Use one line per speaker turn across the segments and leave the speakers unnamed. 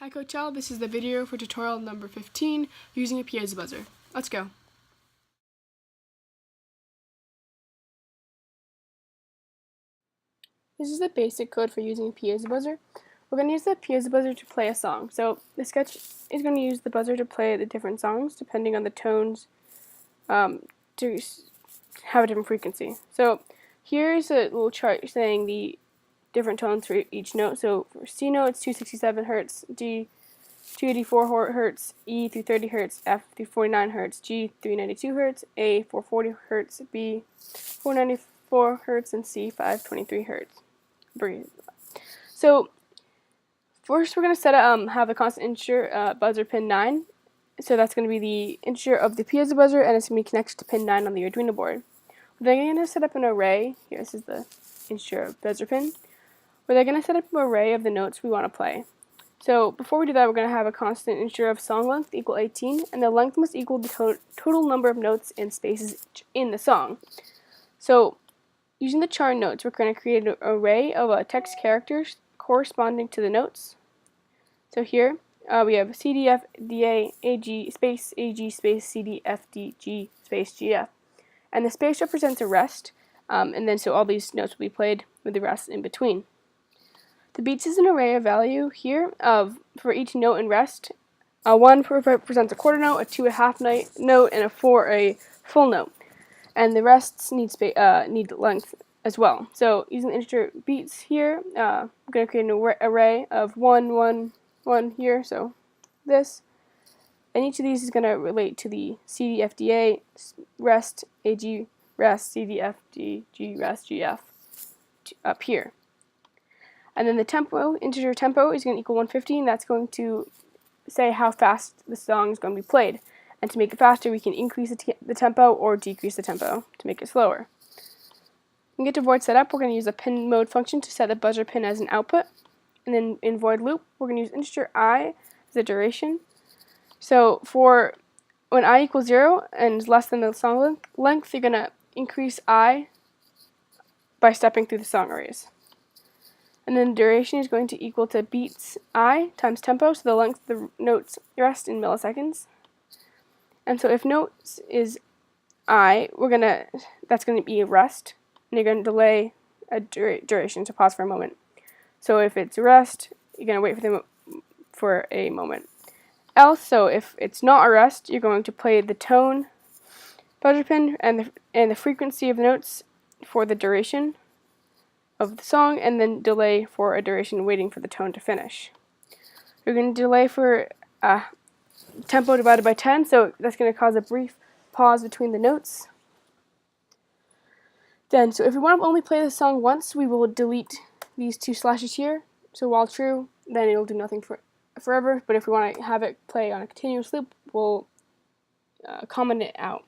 Hi Coachella, this is the video for tutorial number 15 using a piezo buzzer. Let's go. This is the basic code for using a piezo buzzer. We're going to use the piezo buzzer to play a song. So the sketch is going to use the buzzer to play the different songs depending on the tones to have a different frequency. So here's a little chart saying the different tones for each note. So for C note it's 267 Hz, D 284 Hz, E 330 Hz, F 349 Hz, G 392 Hz, A 440 Hz, B 494 Hz, and C 523 Hz. Breathe. So first we're going to set have a constant integer buzzer pin 9. So that's going to be the integer of the piezo buzzer, and it's going to be connected to pin 9 on the Arduino board. We're then going to set up an array. Here, this is the integer of buzzer pin. We're then going to set up an array of the notes we want to play. So before we do that, we're going to have a constant integer of song length equal 18, and the length must equal the total number of notes and spaces in the song. So using the char notes, we're going to create an array of text characters corresponding to the notes. So here we have C, D, F, D, A, A, G, space, A, G, space, C, D, F, D, G, space, G, F. And the space represents a rest, and then so all these notes will be played with the rest in between. The beats is an array of value here for each note and rest. 1 represents a quarter note, a 2 a half note, and a 4 a full note. And the rests need length as well. So using the integer beats here, I'm going to create an array of 1, 1, 1 here, so this. And each of these is going to relate to the C, D, F, D, A, rest, A, G, rest, C, D, F, D, G, rest, G, F up here. And then the tempo, integer tempo, is going to equal 150, and that's going to say how fast the song is going to be played. And to make it faster, we can increase the tempo or decrease the tempo to make it slower. When we get to void setup, we're going to use a pin mode function to set the buzzer pin as an output. And then in void loop, we're going to use integer I as the duration. So for when I equals 0 and is less than the song length, you're going to increase I by stepping through the song arrays. And then duration is going to equal to beats I times tempo, so the length of the notes rest in milliseconds. And so if notes is I, that's going to be a rest, and you're going to delay a duration to pause for a moment. So if it's rest, you're going to wait for a moment. Else, so if it's not a rest, you're going to play the tone buzzer pin and the frequency of the notes for the duration of the song, and then delay for a duration waiting for the tone to finish. We're going to delay for tempo divided by 10, so that's going to cause a brief pause between the notes. Then, so if we want to only play the song once, we will delete these 2 slashes here. So while true, then it'll do nothing forever, but if we want to have it play on a continuous loop, we'll comment it out.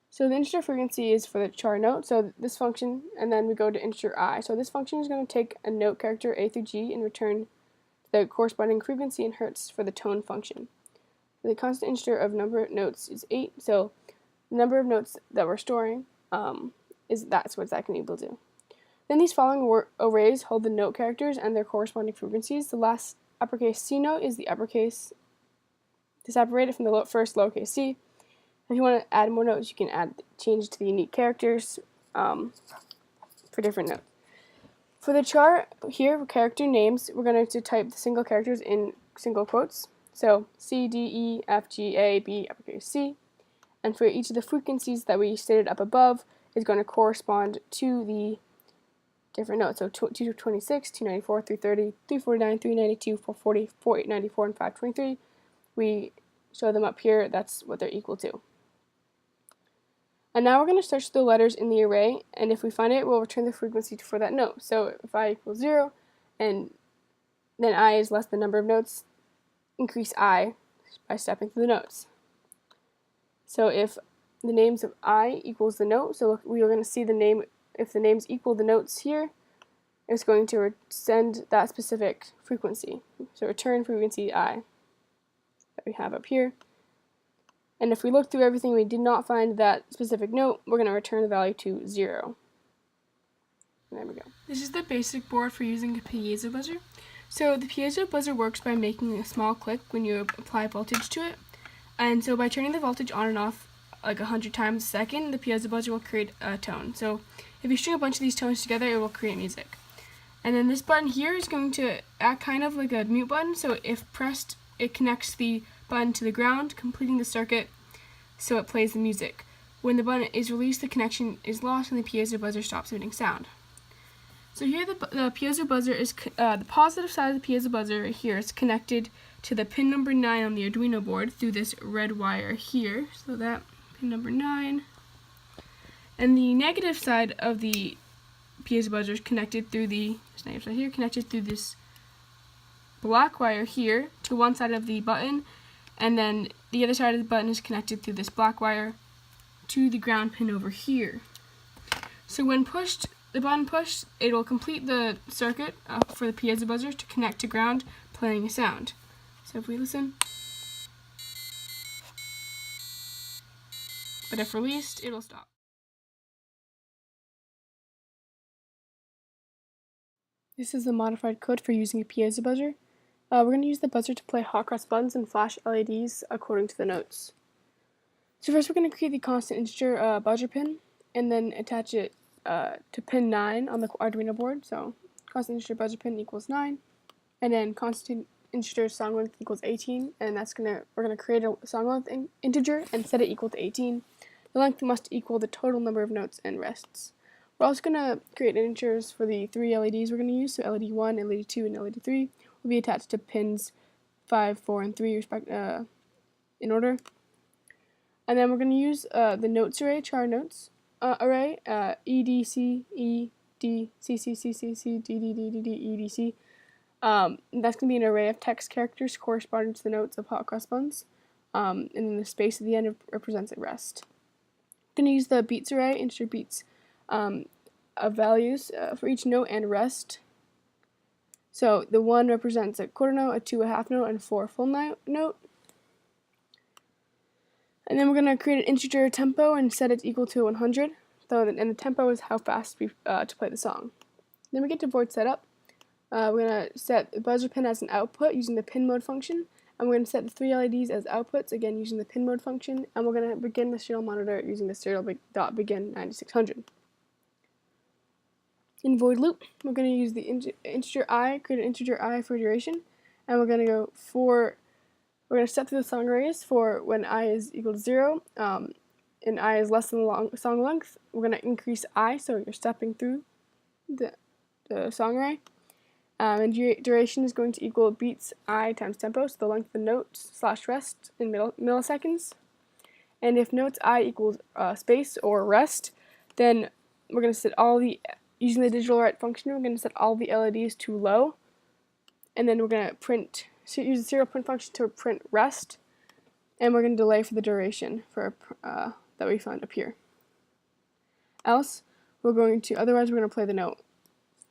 So the integer frequency is for the char note, so this function, and then we go to integer I. So this function is going to take a note character A through G and return the corresponding frequency in hertz for the tone function. The constant integer of number of notes is 8, so the number of notes that we're storing that's what that can able to do. Then these following arrays hold the note characters and their corresponding frequencies. The last uppercase C note is the uppercase to separate it from the first lowercase c. If you want to add more notes, you can change to the unique characters for different notes. For the chart here, for character names, we're going to type the single characters in single quotes. So C, D, E, F, G, A, B, uppercase C. And for each of the frequencies that we stated up above is going to correspond to the different notes. So 226, 294, 330, 349, 392, 440, 4894, and 523. We show them up here. That's what they're equal to. And now we're going to search the letters in the array, and if we find it, we'll return the frequency for that note. So if I equals 0, and then I is less than the number of notes, increase I by stepping through the notes. So if the names of I equals the note, so we are going to see the name, if the names equal the notes here, it's going to send that specific frequency. So return frequency I that we have up here. And if we look through everything and we did not find that specific note, we're going to return the value to 0. And there we go. This is the basic board for using a piezo buzzer. So the piezo buzzer works by making a small click when you apply voltage to it. And so by turning the voltage on and off like 100 times a second, the piezo buzzer will create a tone. So if you string a bunch of these tones together, it will create music. And then this button here is going to act kind of like a mute button. So if pressed, it connects the button to the ground, completing the circuit so it plays the music. When the button is released, the connection is lost and the piezo buzzer stops emitting sound. So here the piezo buzzer is, the positive side of the piezo buzzer here is connected to the pin number 9 on the Arduino board through this red wire here. So that pin number 9. And the negative side of the piezo buzzer is connected through connected through this black wire here to one side of the button, and then the other side of the button is connected through this black wire to the ground pin over here. So when the button pushed, it will complete the circuit for the piezo buzzer to connect to ground, playing a sound. So if we listen, but if released, it'll stop. This is the modified code for using a piezo buzzer. We're going to use the buzzer to play hot cross buttons and flash LEDs according to the notes. So first we're going to create the constant integer buzzer pin and then attach it to pin 9 on the Arduino board. So constant integer buzzer pin equals 9, and then constant integer song length equals 18, and we're going to create a song length integer and set it equal to 18. The length must equal the total number of notes and rests. We're also going to create integers for the 3 LEDs we're going to use, so LED 1, LED 2, and LED 3 will be attached to pins 5, 4, and 3 in order. And then we're going to use the notes array, char notes array, E, D, C, E, D, C, C, C, C, C, D, D, D, D, D, E, D, C. That's going to be an array of text characters corresponding to the notes of hot cross buns, and then the space at the end represents a rest. I'm going to use the beats array, integer beats of values for each note and rest. So the 1 represents a quarter note, a 2 a half note, and 4 a full note. And then we're going to create an integer tempo and set it equal to 100. And the tempo is how fast we to play the song. Then we get to board setup. We're going to set the buzzer pin as an output using the pin mode function. And we're going to set the 3 LEDs as outputs, again using the pin mode function. And we're going to begin the serial monitor using the serial.begin 9600. In void loop, we're going to use the integer I, create an integer I for duration. And we're going to we're going to step through the song arrays for when I is equal to 0 and I is less than the song length. We're going to increase I, so you're stepping through the song array. And duration is going to equal beats I times tempo, so the length of the notes / rest in milliseconds. And if notes I equals space or rest, then we're going to set using the digital write function, we're going to set all the LEDs to low. And then we're going to use the serial print function to print rest, and we're going to delay for the duration that we found up here. Otherwise we're going to play the note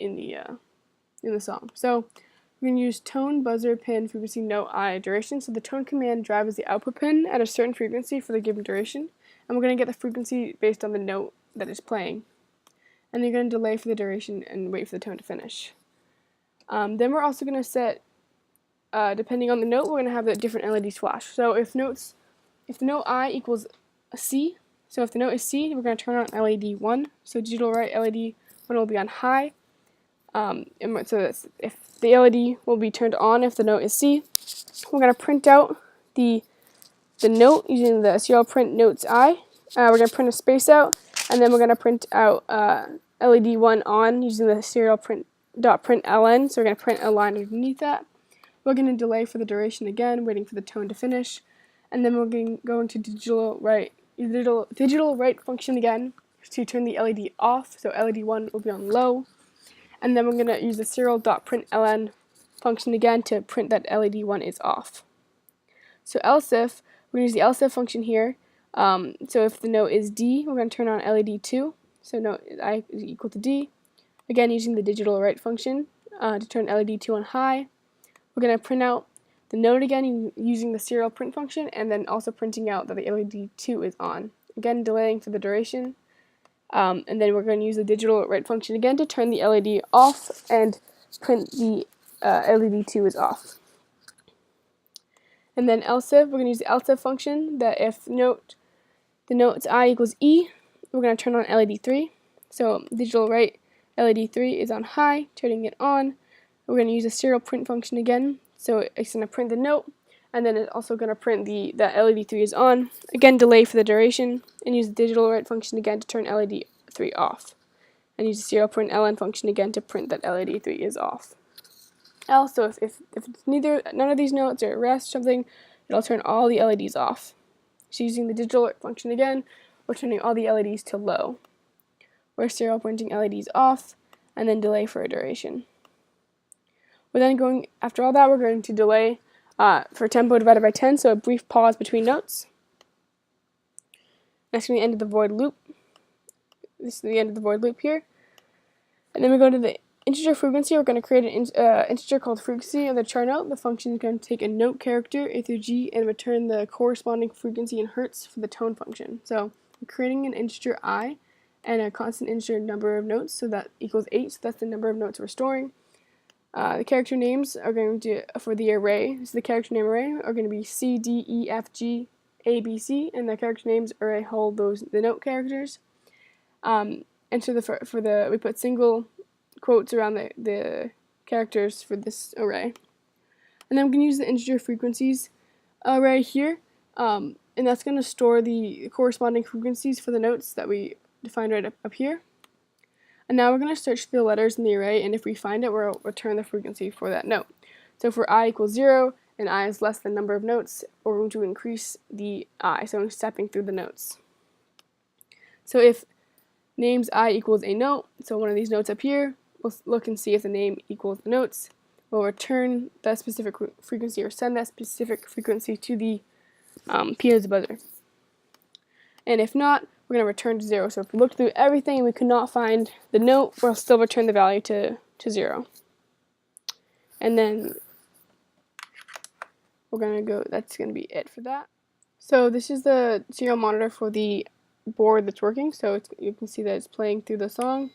in the song. So we're going to use tone buzzer pin frequency note I duration. So the tone command drives the output pin at a certain frequency for the given duration, and we're going to get the frequency based on the note that is playing. And you're going to delay for the duration and wait for the tone to finish. Then we're also going to set, depending on the note, we're going to have the different LEDs flash. So if the note I equals a C, so if the note is C, we're going to turn on LED 1. So digital write LED 1 will be on high. So if the LED will be turned on if the note is C. We're going to print out the note using the serial print notes I. We're going to print a space out, and then we're going to print out LED 1 on using the serial print .println. So we're going to print a line underneath that. We're going to delay for the duration again, waiting for the tone to finish, and then we're going to go into digital write function again to turn the LED off. So LED 1 will be on low, and then we're going to use the serial.println function again to print that LED 1 is off. So else if, we're going to use the else if function here. So if the note is D, we're going to turn on LED 2. So note I is equal to D. Again, using the digital write function to turn LED 2 on high. We're going to print out the note again using the serial print function, and then also printing out that the LED 2 is on. Again, delaying for the duration. And then we're going to use the digital write function again to turn the LED off and print the LED 2 is off. And then else if, we're going to use the else if function that if the note's I equals E, we're going to turn on LED 3. So digital write LED 3 is on high, turning it on. We're going to use a serial print function again. So it's going to print the note, and then it's also going to print that LED 3 is on. Again, delay for the duration, and use the digital write function again to turn LED 3 off. And use the serial print ln function again to print that LED 3 is off. Else, so if none of these notes are at rest or something, it'll turn all the LEDs off. So using the digital function again, we're turning all the LEDs to low. We're serial printing LEDs off, and then delay for a duration. We're then going, after all that, we're going to delay for tempo divided by 10, so a brief pause between notes. That's going to be the end of the void loop. This is the end of the void loop here. And then we go to the integer frequency. We're going to create an integer called frequency of the char note. The function is going to take a note character, A through G, and return the corresponding frequency in hertz for the tone function. So we're creating an integer I and a constant integer number of notes, so that equals 8, so that's the number of notes we're storing. The character names are going to, for the array, so the character name array are going to be C, D, E, F, G, A, B, C, and the character names array hold the note characters. And so we put single quotes around the characters for this array. And then we can use the integer frequencies array here, and that's going to store the corresponding frequencies for the notes that we defined right up here. And now we're going to search for the letters in the array, and if we find it, we'll return the frequency for that note. So for I equals 0, and I is less than number of notes, we're going to increase the I, so I'm stepping through the notes. So if names I equals a note, so one of these notes up here, we'll look and see if the name equals the notes. We'll return that specific frequency or send that specific frequency to the Piezo buzzer. And if not, we're going to return to 0. So if we look through everything and we could not find the note, we'll still return the value to 0. And then we're going to go, that's going to be it for that. So this is the serial monitor for the board that's working. So you can see that it's playing through the song.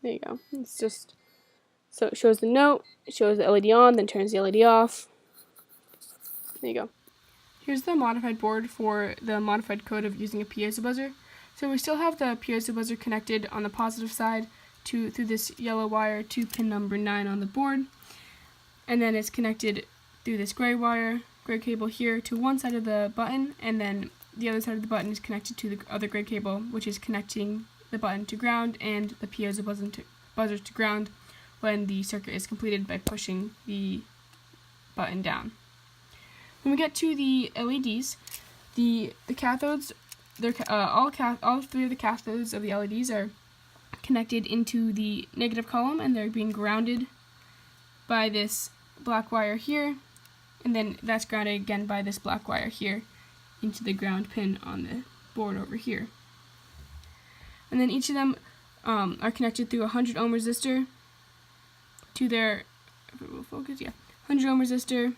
There you go. It's just, so it shows the note, it shows the LED on, then turns the LED off. There you go. Here's the modified board for the modified code of using a piezo buzzer. So we still have the piezo buzzer connected on the positive side through this yellow wire to pin number 9 on the board. And then it's connected through this gray cable here to one side of the button, and then the other side of the button is connected to the other gray cable, which is connecting the button to ground and the piezo buzzer to ground when the circuit is completed by pushing the button down. When we get to the LEDs, the cathodes, all 3 of the cathodes of the LEDs are connected into the negative column, and they're being grounded by this black wire here, and then that's grounded again by this black wire here into the ground pin on the board over here. And then each of them are connected through a 100 ohm resistor to their, if it will focus, yeah, 100 ohm resistor,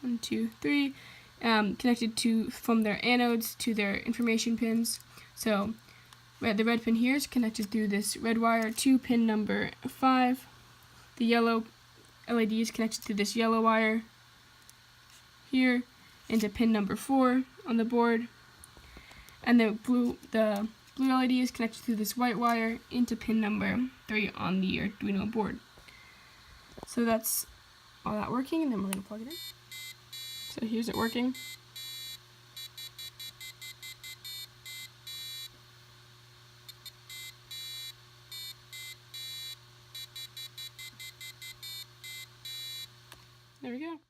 1, 2, 3, connected from their anodes to their information pins. So the red pin here is connected through this red wire to pin number 5. The yellow LED is connected to this yellow wire here into pin number 4 on the board, and the blue LED is connected to this white wire into pin number 3 on the Arduino board. So that's all that working, and then we're going to plug it in. So here's it working. There we go.